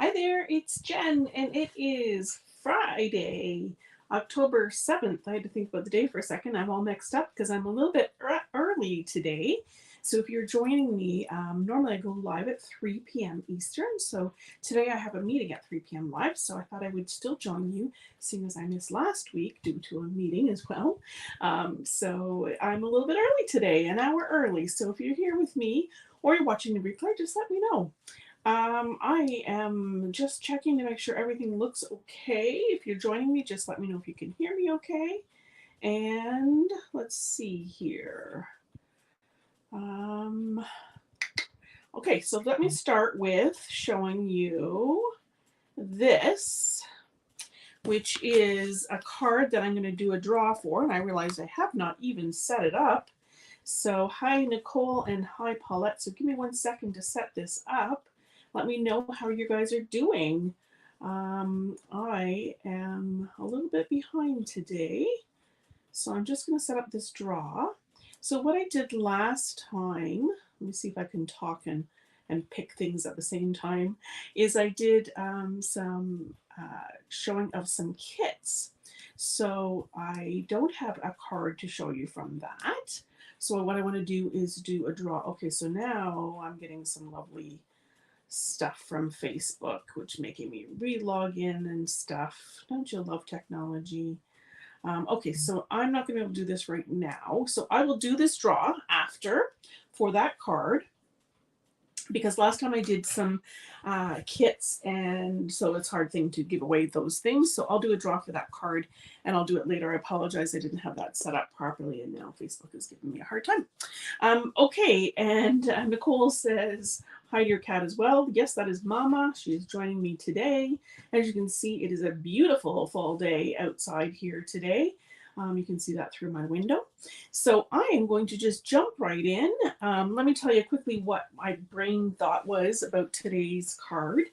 Hi there, it's Jen, and it is Friday, October 7th. I had to think about the day for a second. I'm all mixed up because I'm a little bit early today. So if you're joining me, normally I go live at 3 p.m. Eastern. So today I have a meeting at 3 p.m. live. So I thought I would still join you, seeing as I missed last week due to a meeting as well. So I'm a little bit early today, an hour early. So if you're here with me or you're watching the replay, just let me know. I am just checking to make sure everything looks okay. If you're joining me, just let me know if you can hear me okay. And let's see here. Okay, so let me start with showing you this, which is a card that I'm going to do a draw for, and I realize I have not even set it up. So hi, Nicole, and hi, Paulette. So give me 1 second to set this up. Let me know how you guys are doing. I am a little bit behind today, so I'm just going to set up this draw. So what I did last time, let me see if I can talk and pick things at the same time, is I did some showing of some kits. So I don't have a card to show you from that. So what I want to do is do a draw. Okay, so now I'm getting some lovely stuff from Facebook, which making me re-log in and stuff. Don't you love technology? Okay, so I'm not going to be able to do this right now. So I will do this draw after for that card, because last time I did some kits, and so it's a hard thing to give away those things. So I'll do a draw for that card, and I'll do it later. I apologize, I didn't have that set up properly, and now Facebook is giving me a hard time. Okay, and Nicole says, hi to your cat as well. Yes, that is Mama. She is joining me today. As you can see, it is a beautiful fall day outside here today. You can see that through my window. So I am going to just jump right in. Let me tell you quickly what my brain thought was about today's card.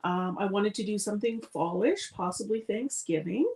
I wanted to do something fallish, possibly Thanksgiving.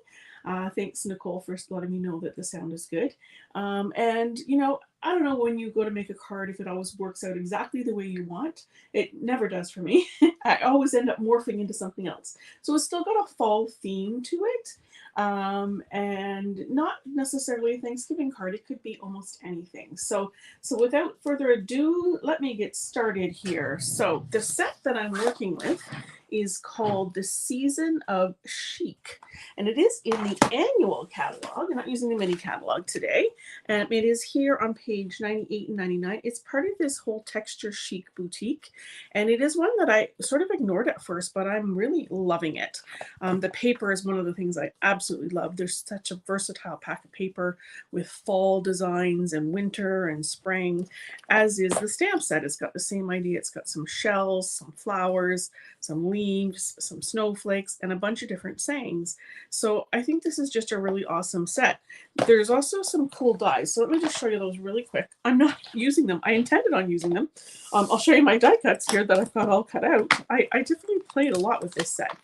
Thanks, Nicole, for letting me know that the sound is good. And, you know, I don't know when you go to make a card if it always works out exactly the way you want. It never does for me. I always end up morphing into something else. So it's still got a fall theme to it. And not necessarily a Thanksgiving card. It could be almost anything. So without further ado, let me get started here. So the set that I'm working with is called The Season of Chic, and it is in the annual catalog. I'm not using the mini catalog today. It is here on page 98 and 99. It's part of this whole Texture Chic boutique, and it is one that I sort of ignored at first, but I'm really loving it. The paper is one of the things I absolutely love. There's such a versatile pack of paper with fall designs and winter and spring, as is the stamp set. It's got the same idea. It's got some shells, some flowers, some leaves, some snowflakes, and a bunch of different sayings. So I think this is just a really awesome set. There's also some cool dies. So let me just show you those really quick. I'm not using them. I intended on using them. I'll show you my die cuts here that I've got all cut out. I definitely played a lot with this set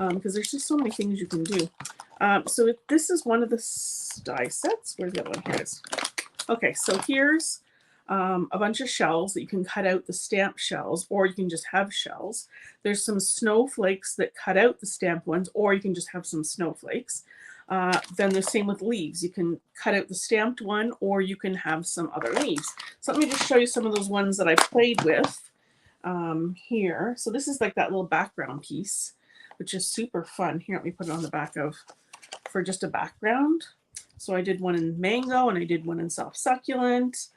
because there's just so many things you can do. So this is one of the die sets. Where's the other one? Here it is. Okay, so here's a bunch of shells that you can cut out the stamp shells, or you can just have shells. There's some snowflakes that cut out the stamped ones, or you can just have some snowflakes. Then the same with leaves. You can cut out the stamped one, or you can have some other leaves. So let me just show you some of those ones that I played with here. So this is like that little background piece, which is super fun. Here, let me put it on the back for just a background. So I did one in mango, and I did one in soft succulent.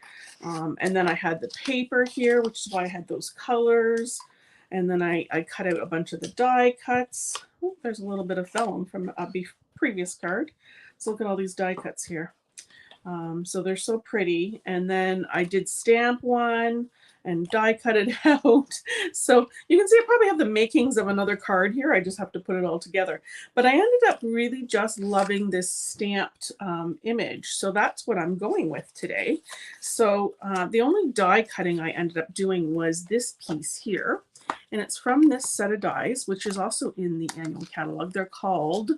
And then I had the paper here, which is why I had those colors. And then I cut out a bunch of the die cuts. Oh, there's a little bit of vellum from a previous card. So look at all these die cuts here. So they're so pretty. And then I did stamp one and die cut it out. So you can see I probably have the makings of another card here. I just have to put it all together. But I ended up really just loving this stamped image. So that's what I'm going with today. So the only die cutting I ended up doing was this piece here. And it's from this set of dies, which is also in the annual catalog. They're called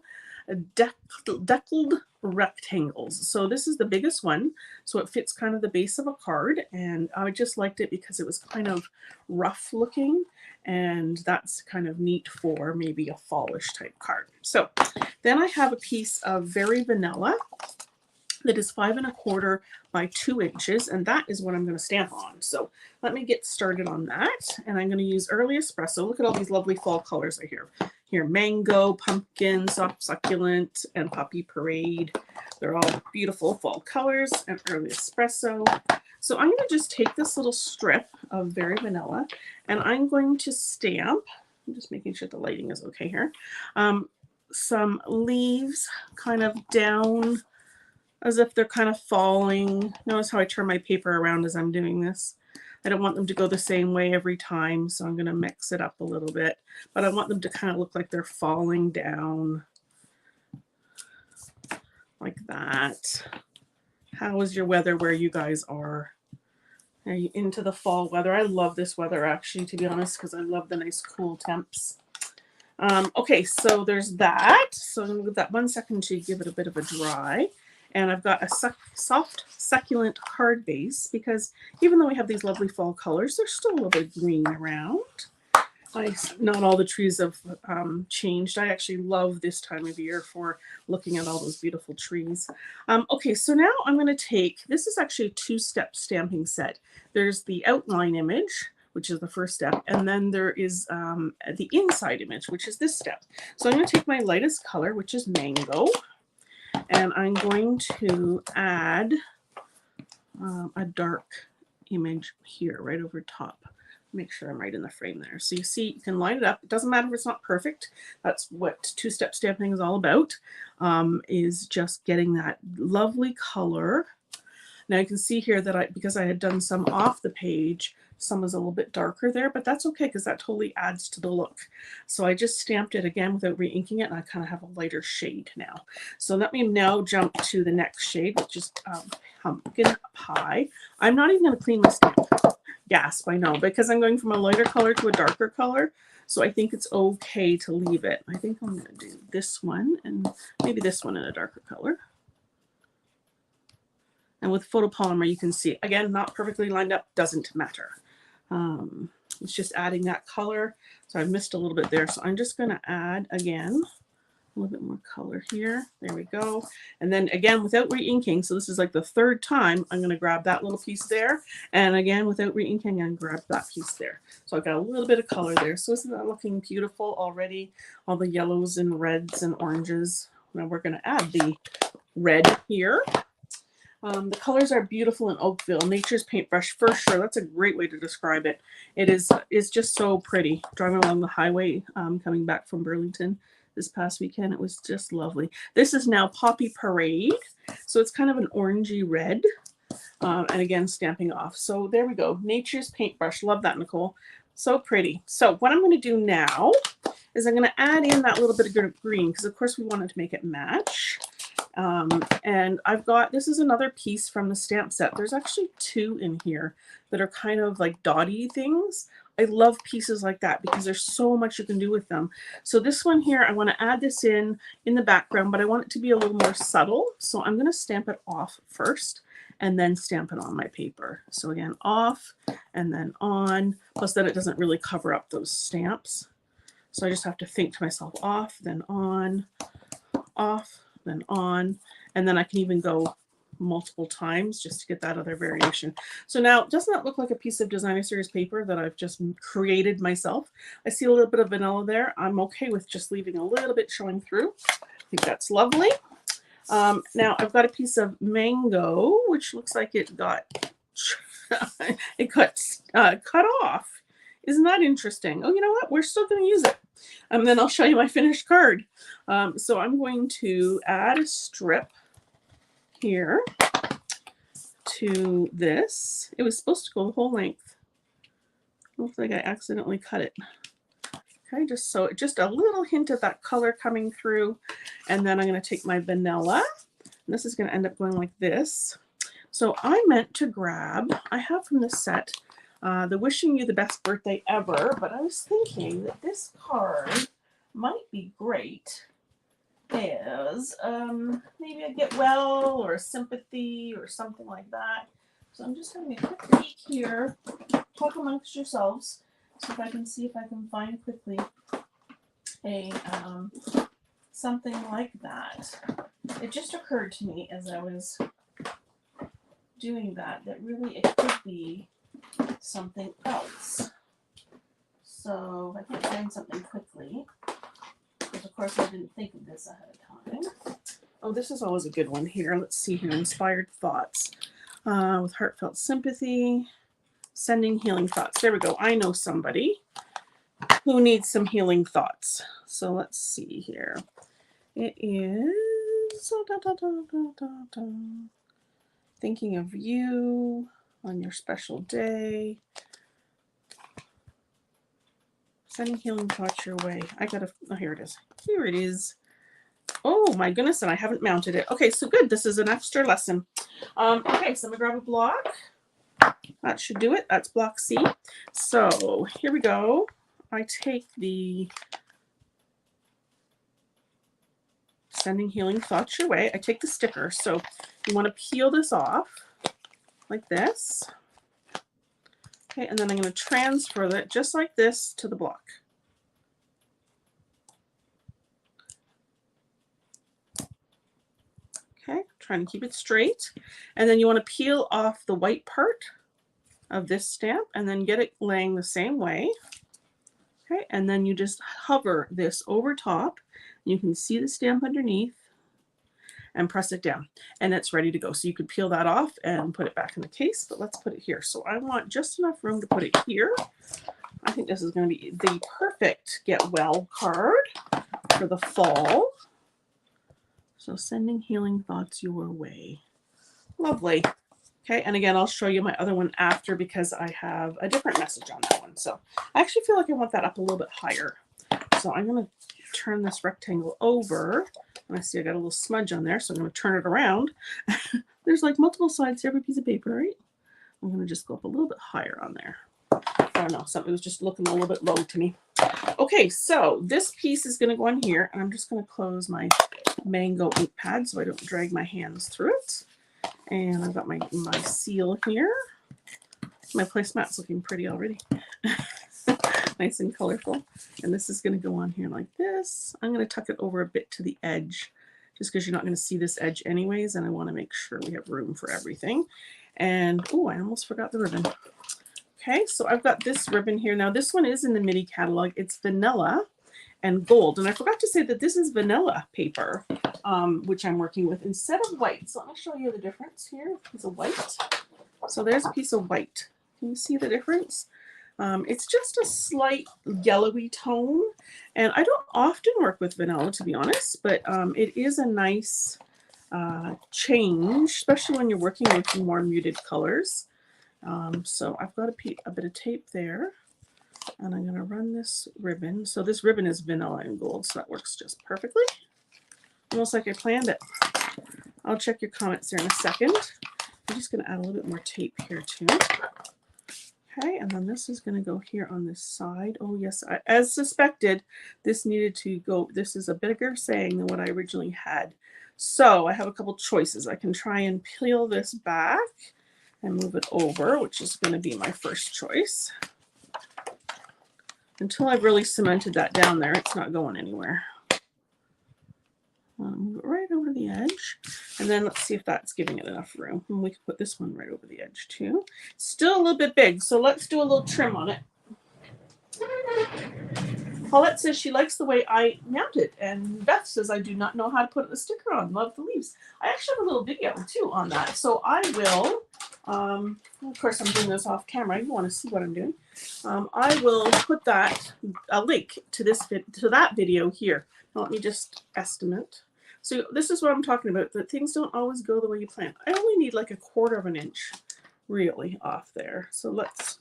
deckled rectangles. So this is the biggest one, so it fits kind of the base of a card, and I just liked it because it was kind of rough looking, and that's kind of neat for maybe a fallish type card. So then I have a piece of Very Vanilla that is 5 1/4 by 2 inches, and that is what I'm going to stamp on. So let me get started on that, and I'm going to use Early Espresso. Look at all these lovely fall colors I hear. Here, mango, pumpkin, soft succulent, and poppy parade. They're all beautiful fall colors, and Early Espresso. So I'm going to just take this little strip of Very Vanilla, and I'm going to stamp, I'm just making sure the lighting is okay here, some leaves kind of down as if they're kind of falling. Notice how I turn my paper around as I'm doing this. I don't want them to go the same way every time, so I'm going to mix it up a little bit. But I want them to kind of look like they're falling down like that. How is your weather where you guys are? Are you into the fall weather? I love this weather, actually, to be honest, because I love the nice cool temps. Okay, so there's that. So I'm going to give that 1 second to give it a bit of a dry. And I've got a soft, succulent card base, because even though we have these lovely fall colors, there's still a little bit of green around. Not all the trees have changed. I actually love this time of year for looking at all those beautiful trees. Okay, so now I'm going to take, this is actually a 2-step stamping set. There's the outline image, which is the first step, and then there is the inside image, which is this step. So I'm going to take my lightest color, which is mango, and I'm going to add a dark image here right over top. Make sure I'm right in the frame there. So you see, you can line it up. It doesn't matter if it's not perfect. That's what 2-step stamping is all about, is just getting that lovely color. Now you can see here that because I had done some off the page, some is a little bit darker there, but that's okay because that totally adds to the look. So I just stamped it again without re-inking it, and I kind of have a lighter shade now. So let me now jump to the next shade, which is pumpkin pie. I'm not even going to clean my stamp. Gasp, I know, because I'm going from a lighter color to a darker color. So I think it's okay to leave it. I think I'm going to do this one and maybe this one in a darker color. And with photopolymer, you can see, again, not perfectly lined up, doesn't matter. It's just adding that color. So I missed a little bit there. So I'm just going to add, again, a little bit more color here. There we go. And then again, without re-inking, so this is like the 3rd time, I'm going to grab that little piece there. And again, without re-inking, I'm going to grab that piece there. So I've got a little bit of color there. So isn't that looking beautiful already? All the yellows and reds and oranges. Now we're going to add the red here. The colors are beautiful in Oakville. Nature's paintbrush, for sure. That's a great way to describe it. It's just so pretty. Driving along the highway, coming back from Burlington this past weekend, it was just lovely. This is now Poppy Parade. So it's kind of an orangey red. And again, stamping off. So there we go. Nature's paintbrush. Love that, Nicole. So pretty. So what I'm going to do now is I'm going to add in that little bit of green, because of course we wanted to make it match. And I've got, this is another piece from the stamp set. There's actually 2 in here that are kind of like dotty things. I love pieces like that because there's so much you can do with them. So this one here, I want to add this in the background, but I want it to be a little more subtle. So I'm going to stamp it off first and then stamp it on my paper. So again, off and then on, plus then it doesn't really cover up those stamps. So I just have to think to myself, off, then on, off, then on, and then I can even go multiple times just to get that other variation. So now, doesn't that look like a piece of Designer Series paper that I've just created myself? I see a little bit of vanilla there. I'm okay with just leaving a little bit showing through. I think that's lovely. Now I've got a piece of mango, which looks like it got cut off. Isn't that interesting? Oh, you know what? We're still going to use it. And then I'll show you my finished card. So I'm going to add a strip here to this. It was supposed to go the whole length. Looks like I accidentally cut it. Okay, just a little hint of that color coming through. And then I'm going to take my vanilla. And this is going to end up going like this. So I meant to grab, I have from this set, the Wishing You the Best Birthday Ever, but I was thinking that this card might be great is maybe a get well or a sympathy or something like that. So I'm just having a quick peek here. Talk amongst yourselves. So if I can see if I can find quickly a something like that. It just occurred to me as I was doing that really it could be something else. So I can find something quickly. Because of course I didn't think of this ahead of time. Oh, this is always a good one here. Let's see here. Inspired thoughts. With heartfelt sympathy. Sending healing thoughts. There we go. I know somebody who needs some healing thoughts. So let's see here. It is thinking of you on your special day. Sending healing thoughts your way. I gotta, oh, here it is. Here it is. Oh my goodness, and I haven't mounted it. Okay, so good. This is an extra lesson. Okay, so I'm gonna grab a block. That should do it. That's block C. So here we go. I take the Sending Healing Thoughts Your Way. I take the sticker. So you want to peel this off like this. Okay, and then I'm going to transfer it just like this to the block. Okay, trying to keep it straight. And then you want to peel off the white part of this stamp and then get it laying the same way. Okay, and then you just hover this over top. You can see the stamp underneath and press it down and it's ready to go. So you could peel that off and put it back in the case, but let's put it here. So I want just enough room to put it here. I think this is going to be the perfect get well card for the fall. So Sending Healing Thoughts Your Way. Lovely. Okay, and again, I'll show you my other one after because I have a different message on that one. So I actually feel like I want that up a little bit higher. So I'm going to turn this rectangle over. And I see I got a little smudge on there, so I'm going to turn it around. There's like multiple sides to every piece of paper, right? I'm going to just go up a little bit higher on there. I don't know, something was just looking a little bit low to me. Okay, so this piece is going to go on here, and I'm just going to close my mango ink pad so I don't drag my hands through it. And I've got my seal here. My placemat's looking pretty already. Nice and colorful. And this is going to go on here like this. I'm going to tuck it over a bit to the edge just because you're not going to see this edge anyways, and I want to make sure we have room for everything. And oh, I almost forgot the ribbon. Okay, so I've got this ribbon here. Now this one is in the MIDI catalog. It's vanilla and gold. And I forgot to say that this is vanilla paper, which I'm working with instead of white. So let me show you the difference here. It's a white. So there's a piece of white. Can you see the difference? It's just a slight yellowy tone. And I don't often work with vanilla, to be honest, but it is a nice change, especially when you're working with more muted colors. So I've got a bit of tape there. And I'm going to run this ribbon. So this ribbon is vanilla and gold, so that works just perfectly. Almost like I planned it. I'll check your comments there in a second. I'm just going to add a little bit more tape here too. Okay, and then this is going to go here on this side. Oh yes, as suspected, this needed to go. This is a bigger saying than what I originally had. So I have a couple choices. I can try and peel this back and move it over, which is going to be my first choice. Until I've really cemented that down there, it's not going anywhere. Move it right over the edge. And then let's see if that's giving it enough room. And we can put this one right over the edge too. Still a little bit big, so let's do a little trim on it. Paulette says she likes the way I mount it. And Beth says I do not know how to put the sticker on. Love the leaves. I actually have a little video too on that. So I will, of course I'm doing this off camera. You want to see what I'm doing. I will put a link to that video here. Now let me just estimate. So this is what I'm talking about, that things don't always go the way you plan. I only need like 1/4 of an inch really off there. So let's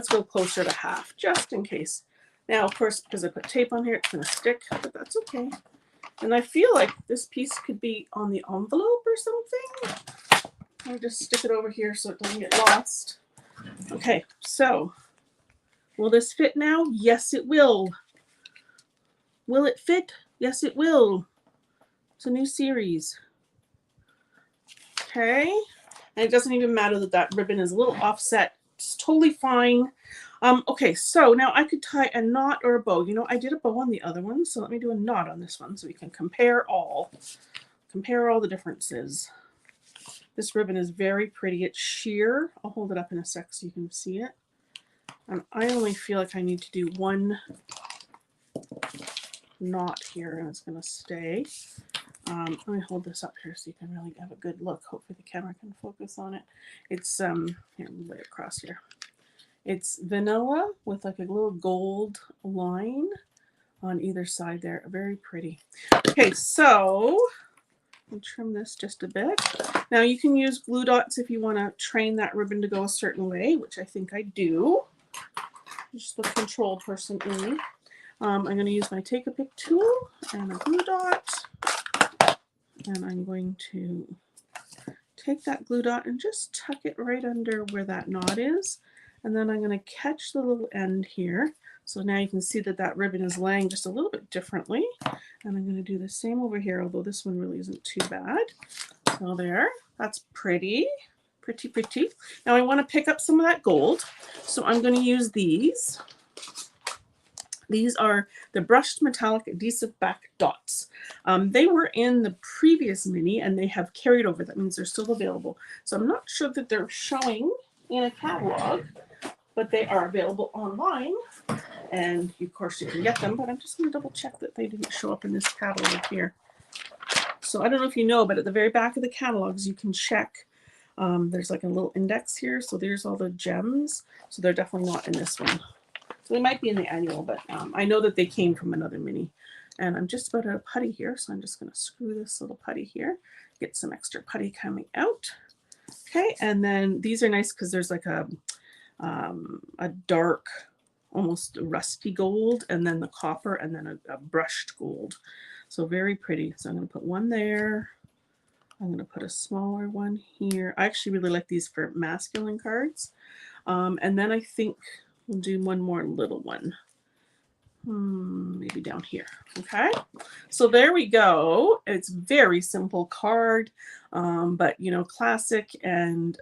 go closer to half just in case. Now, of course, because I put tape on here, it's going to stick, but that's okay. And I feel like this piece could be on the envelope or something. I'll just stick it over here so it doesn't get lost. Okay, so will this fit now? Yes, it will. Will it fit? Yes, it will. It's a new series. Okay. And it doesn't even matter that that ribbon is a little offset. It's totally fine. Okay, so now I could tie a knot or a bow. You know, I did a bow on the other one, so let me do a knot on this one so we can compare all the differences. This ribbon is very pretty. It's sheer. I'll hold it up in a sec so you can see it. And I only feel like I need to do one knot here, and it's going to stay. Let me hold this up here so you can really have a good look. Hopefully the camera can focus on it. It's here, lay it across here. It's vanilla with like a little gold line on either side there. Very pretty. Okay, so I'll trim this just a bit. Now you can use glue dots if you want to train that ribbon to go a certain way, which I think I do. Just the control person in me. I'm going to use my Take a Pick tool and a glue dot. And I'm going to take that glue dot and just tuck it right under where that knot is. And then I'm going to catch the little end here. So now you can see that that ribbon is laying just a little bit differently. And I'm going to do the same over here, although this one really isn't too bad. So there, that's pretty. Pretty, pretty. Now I want to pick up some of that gold. So I'm going to use these. These are the brushed metallic adhesive back dots. They were in the previous mini and they have carried over. That means they're still available. So I'm not sure that they're showing in a catalog, but they are available online. And of course you can get them, but I'm just going to double check that they didn't show up in this catalog here. So I don't know if you know, but at the very back of the catalogs, you can check. There's like a little index here. So there's all the gems. So they're definitely not in this one. So they might be in the annual, but I know that they came from another mini. And I'm just about out of putty here, so I'm just going to screw this little putty here, get some extra putty coming out. Okay, and then these are nice because there's like a dark, almost rusty gold, and then the copper, and then a brushed gold. So very pretty. So I'm going to put one there. I'm going to put a smaller one here. I actually really like these for masculine cards. And then I think we'll do one more little one. Maybe down here. Okay, so there we go. It's very simple card, but you know, classic, and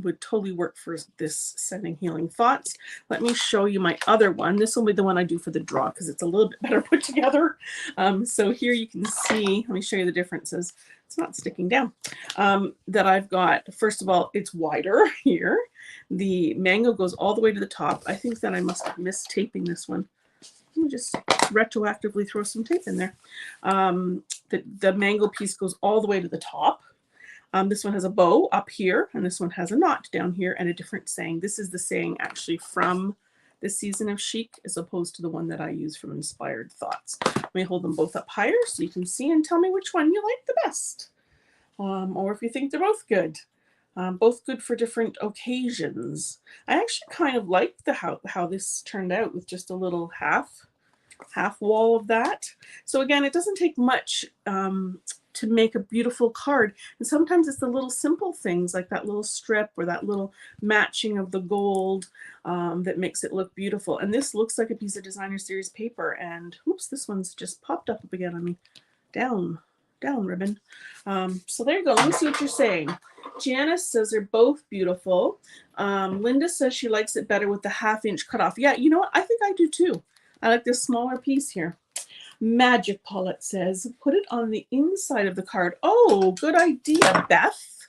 would totally work for this Sending Healing Thoughts. Let me show you my other one. This will be the one I do for the draw because it's a little bit better put together. So here you can see, let me show you the differences. It's not sticking down. That I've got, first of all, it's wider here. The mango goes all the way to the top. I think that I must have missed taping this one. Let me just retroactively throw some tape in there. The mango piece goes all the way to the top. This one has a bow up here, and this one has a knot down here and a different saying. This is the saying actually from this season of Chic as opposed to the one that I use from Inspired Thoughts. Let me hold them both up higher so you can see and tell me which one you like the best. Or if you think they're both good. Both good for different occasions. I actually kind of like how this turned out with just a little half wall of that. So again, it doesn't take much to make a beautiful card. And sometimes it's the little simple things like that little strip or that little matching of the gold that makes it look beautiful. And this looks like a piece of Designer Series paper. And oops, this one's just popped up again on me. Down ribbon. So there you go. Let me see what you're saying. Janice says they're both beautiful. Linda says she likes it better with the 1/2 inch cutoff. Yeah, you know what? I think I do too. I like this smaller piece here. Magic Paulette says, put it on the inside of the card. Oh, good idea, Beth.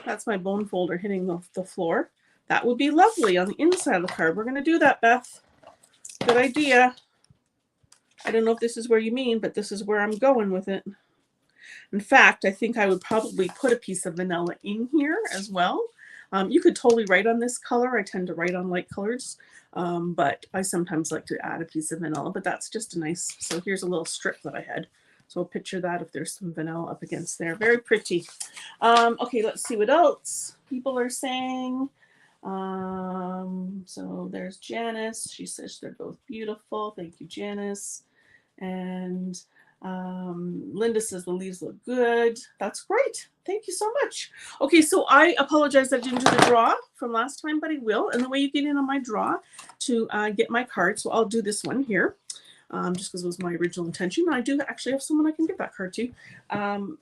That's my bone folder hitting the floor. That would be lovely on the inside of the card. We're going to do that, Beth. Good idea. I don't know if this is where you mean, but this is where I'm going with it. In fact, I think I would probably put a piece of vanilla in here as well. You could totally write on this color. I tend to write on light colors, but I sometimes like to add a piece of vanilla, but that's just a nice, so here's a little strip that I had. So I'll picture that if there's some vanilla up against there. Very pretty. Okay, let's see what else people are saying. So there's Janice. She says they're both beautiful. Thank you, Janice. And Linda says the leaves look good. That's great. Thank you so much. Okay, so I apologize that I didn't do the draw from last time, but I will. And the way you get in on my draw to get my card, so I'll do this one here. just because it was my original intention. I do actually have someone I can give that card to.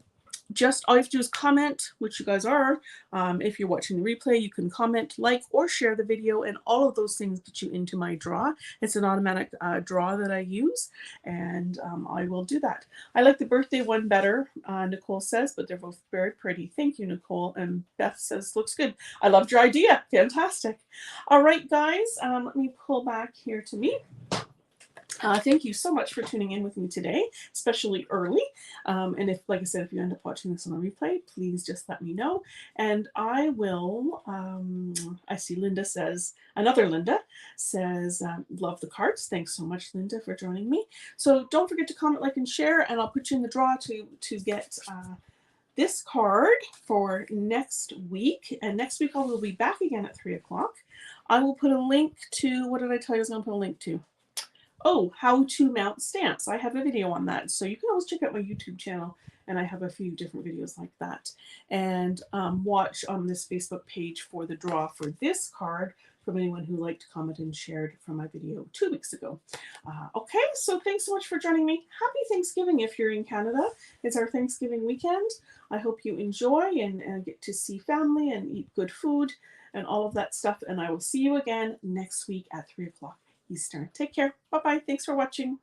Just all you have to do is comment, which you guys are. If you're watching the replay, you can comment, like, or share the video, and all of those things get you into my draw. It's an automatic draw that I use, and I will do that. I like the birthday one better, Nicole says, but they're both very pretty. Thank you, Nicole. And Beth says, looks good. I loved your idea. Fantastic. All right, guys, let me pull back here to me. Thank you so much for tuning in with me today, especially early. And if, like I said, if you end up watching this on a replay, please just let me know. And I will, I see Linda says, another Linda says, love the cards. Thanks so much, Linda, for joining me. So don't forget to comment, like, and share, and I'll put you in the draw to get this card for next week. And next week I will be back again at 3 o'clock. I will put a link to, what did I tell you I was going to put a link to? Oh, how to mount stamps. I have a video on that, so you can always check out my YouTube channel, and I have a few different videos like that. And watch on this Facebook page for the draw for this card from anyone who liked, commented, and shared from my video 2 weeks ago. Okay, so thanks so much for joining me. Happy Thanksgiving if you're in Canada. It's our Thanksgiving weekend. I hope you enjoy and get to see family and eat good food and all of that stuff. And I will see you again next week at 3 o'clock. Eastern. Take care. Bye-bye. Thanks for watching.